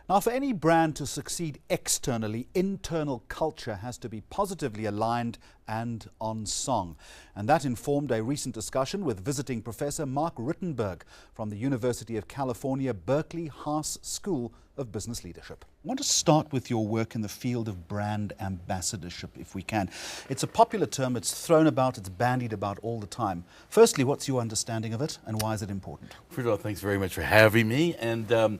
Now, for any brand to succeed externally, internal culture has to be positively aligned and on song. And that informed a recent discussion with visiting Professor Mark Rittenberg from the University of California, Berkeley Haas School of Business Leadership. I want to start with your work in the field of brand ambassadorship, if we can. It's a popular term, it's thrown about, it's bandied about all the time. Firstly, what's your understanding of it and why is it important? First of all, thanks very much for having me. And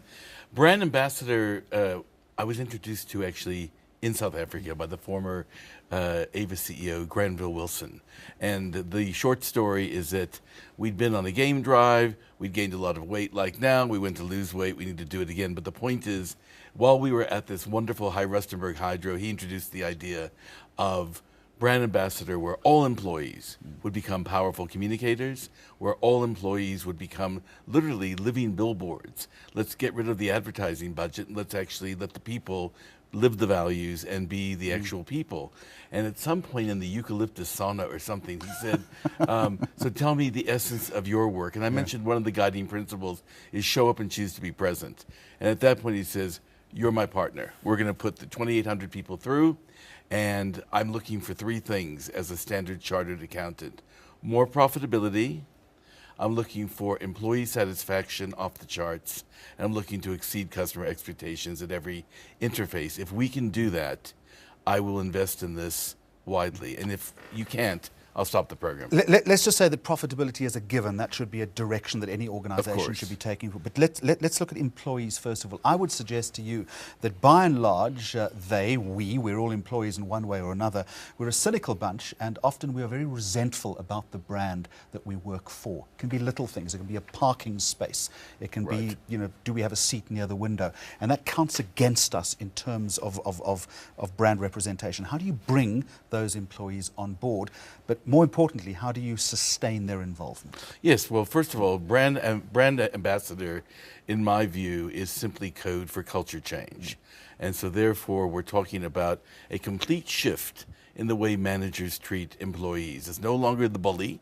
brand ambassador, I was introduced to actually in South Africa by the former Avis CEO, Granville Wilson. And the short story is that we'd been on a game drive, we'd gained a lot of weight like now, we went to lose weight, we need to do it again. But the point is, while we were at this wonderful high Rustenburg Hydro, he introduced the idea of brand ambassador, where all employees would become powerful communicators, where all employees would become literally living billboards. Let's get rid of the advertising budget and let's actually let the people live the values and be the actual people. And at some point in the eucalyptus sauna or something, he said, so tell me the essence of your work. And I mentioned one of the guiding principles is show up and choose to be present. And at that point he says, you're my partner. We're going to put the 2,800 people through, and I'm looking for three things as a standard chartered accountant. More profitability, I'm looking for employee satisfaction off the charts, and I'm looking to exceed customer expectations at every interface. If we can do that, I will invest in this widely. And if you can't, I'll stop the program. Let's just say that profitability is a given. That should be a direction that any organization should be taking. But let's look at employees first of all. I would suggest to you that by and large, we're all employees in one way or another. We're a cynical bunch, and often we are very resentful about the brand that we work for. It can be little things. It can be a parking space. It can be, do we have a seat near the window? And that counts against us in terms of brand representation. How do you bring those employees on board? But more importantly, how do you sustain their involvement? Yes, well, first of all, brand ambassador, in my view, is simply code for culture change. And so therefore, we're talking about a complete shift in the way managers treat employees. It's no longer the bully,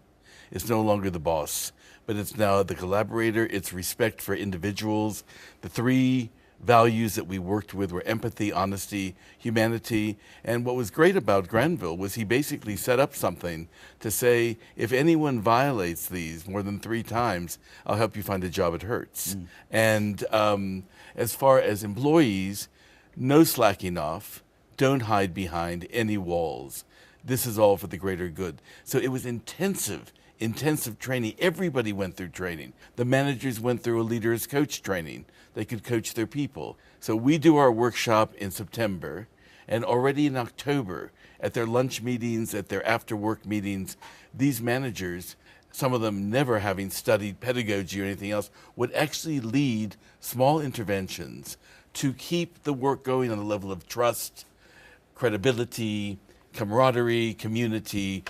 it's no longer the boss, but it's now the collaborator, it's respect for individuals. The three values that we worked with were empathy, honesty, humanity. And what was great about Granville was he basically set up something to say, if anyone violates these more than 3 times, I'll help you find a job at Hertz. And as far as employees, no slacking off, don't hide behind any walls. This is all for the greater good. So it was intensive training. Everybody went through training. The managers went through a leader as coach training. They could coach their people. So we do our workshop in September, and already in October, at their lunch meetings, at their after-work meetings, these managers, some of them never having studied pedagogy or anything else, would actually lead small interventions to keep the work going on the level of trust, credibility, camaraderie, community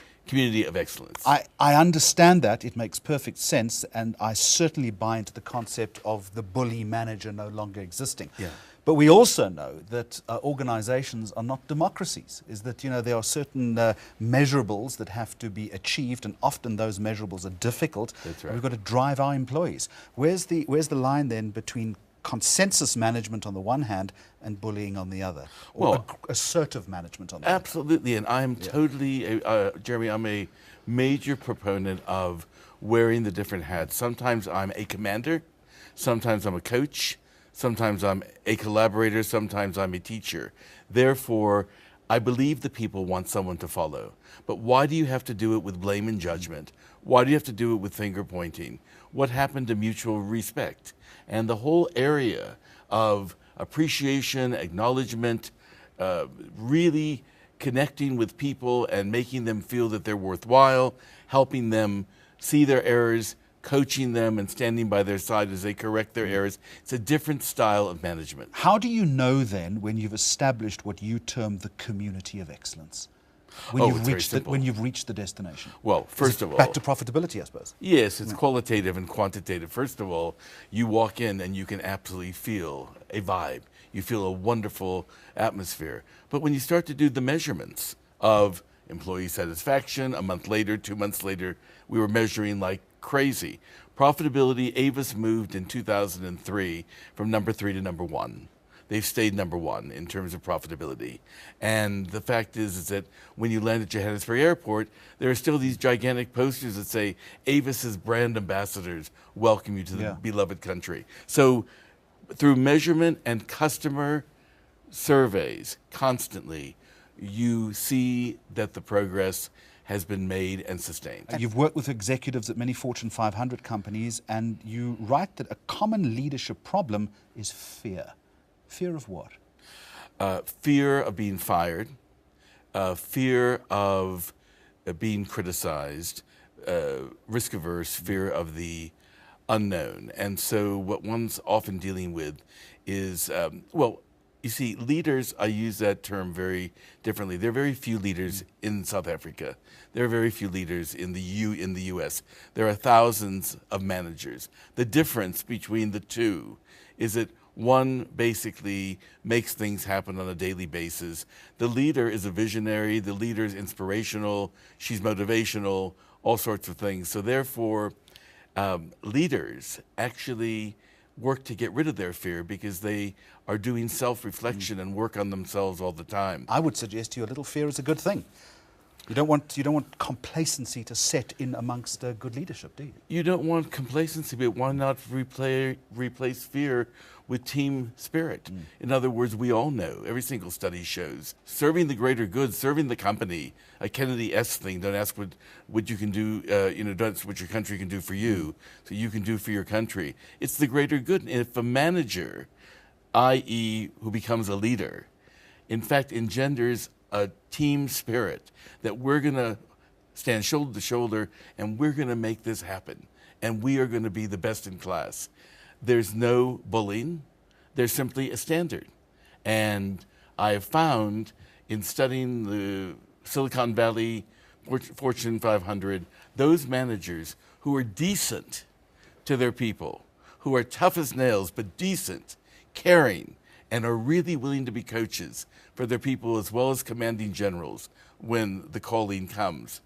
of excellence. I understand that. It makes perfect sense, and I certainly buy into the concept of the bully manager no longer existing. Yeah. But we also know that organizations are not democracies, is that there are certain measurables that have to be achieved, and often those measurables are difficult. That's right. We've got to drive our employees. Where's the line then between consensus management on the one hand and bullying on the other, or assertive management on the other? Absolutely, and I am totally, Jeremy, I'm a major proponent of wearing the different hats. Sometimes I'm a commander, sometimes I'm a coach, sometimes I'm a collaborator, sometimes I'm a teacher. Therefore, I believe the people want someone to follow. But why do you have to do it with blame and judgment? Why do you have to do it with finger pointing? What happened to mutual respect? And the whole area of appreciation, acknowledgement, really connecting with people and making them feel that they're worthwhile, helping them see their errors, coaching them and standing by their side as they correct their errors. It's a different style of management. How do you know then when you've established what you term the community of excellence? When you've reached the destination? Well, first of all, back to profitability, I suppose. Yes, it's qualitative and quantitative. First of all, you walk in and you can absolutely feel a vibe. You feel a wonderful atmosphere. But when you start to do the measurements of employee satisfaction, a month later, 2 months later, we were measuring like crazy. Profitability, Avis moved in 2003 from number 3 to number 1. they've stayed number one in terms of profitability. And the fact is that when you land at Johannesburg Airport, there are still these gigantic posters that say, Avis's brand ambassadors welcome you to the beloved country. So through measurement and customer surveys constantly, you see that the progress has been made and sustained. You've worked with executives at many Fortune 500 companies, and you write that a common leadership problem is fear. Fear of what? Fear of being fired, fear of being criticized, risk averse, fear of the unknown. And so what one's often dealing with is, well, you see, leaders, I use that term very differently. There are very few leaders in South Africa. There are very few leaders in the US. There are thousands of managers. The difference between the two is that one basically makes things happen on a daily basis. The leader is a visionary. The leader is inspirational. She's motivational, all sorts of things. So therefore, leaders actually work to get rid of their fear because they are doing self-reflection and work on themselves all the time. I would suggest to you a little fear is a good thing. You don't want complacency to set in amongst good leadership, do you? You don't want complacency, but why not replace fear with team spirit? In other words, we all know, every single study shows, serving the greater good, serving the company, a Kennedy-esque thing, don't ask what you can do, don't ask what your country can do for you, so you can do for your country. It's the greater good. And if a manager, i.e. who becomes a leader, in fact engenders a team spirit that we're going to stand shoulder to shoulder and we're going to make this happen and we are going to be the best in class. There's no bullying. There's simply a standard. And I have found in studying the Silicon Valley, Fortune 500, those managers who are decent to their people, who are tough as nails but decent, caring, and are really willing to be coaches for their people as well as commanding generals when the calling comes,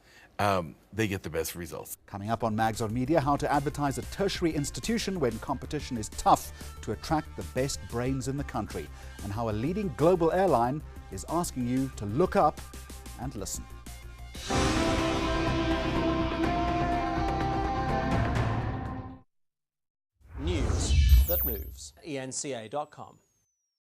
they get the best results. Coming up on Mags on Media, how to advertise a tertiary institution when competition is tough to attract the best brains in the country, and how a leading global airline is asking you to look up and listen. News that moves. ENCA.com.